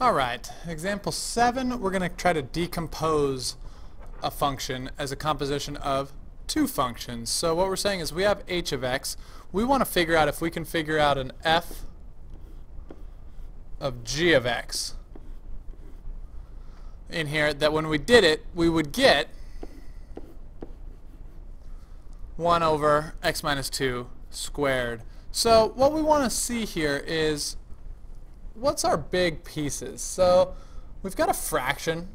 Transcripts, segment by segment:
Alright, example 7, we're going to try to decompose a function as a composition of two functions. So what we're saying is we have h of x. We want to figure out if we can figure out an f of g of x in here, that when we did it, we would get 1 over x minus 2 squared. So what we want to see here is what's our big pieces. So we've got a fraction,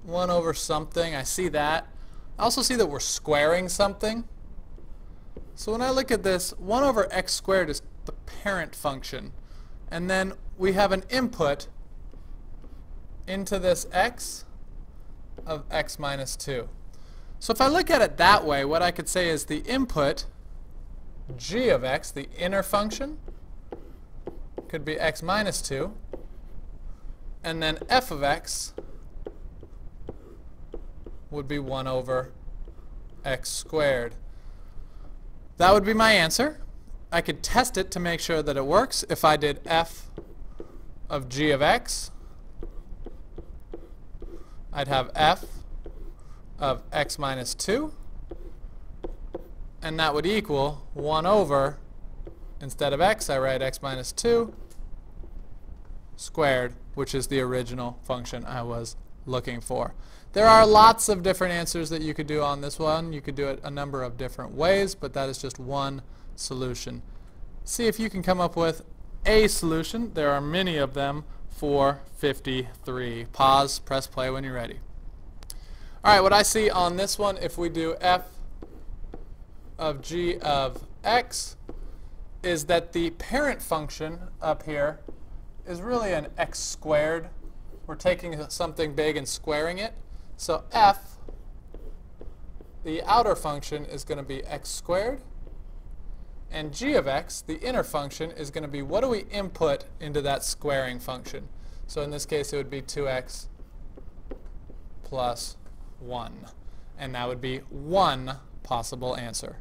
1 over something. I see that. I also see that we're squaring something. So when I look at this, 1 over x squared is the parent function. And then we have an input into this x of x minus 2. So if I look at it that way, what I could say is the input g of x, the inner function, could be x minus 2, and then f of x would be 1 over x squared. That would be my answer. I could test it to make sure that it works. If I did f of g of x, I'd have f of x minus 2, and that would equal 1 over, instead of x, I write x minus 2 squared, which is the original function I was looking for. There are lots of different answers that you could do on this one. You could do it a number of different ways, but that is just one solution. See if you can come up with a solution. There are many of them for 53. Pause, press play when you're ready. Alright, what I see on this one, if we do f of g of x, is that the parent function up here is really an x squared. We're taking something big and squaring it. So f, the outer function, is going to be x squared. And g of x, the inner function, is going to be what do we input into that squaring function. So in this case, it would be 2x plus 1. And that would be one possible answer.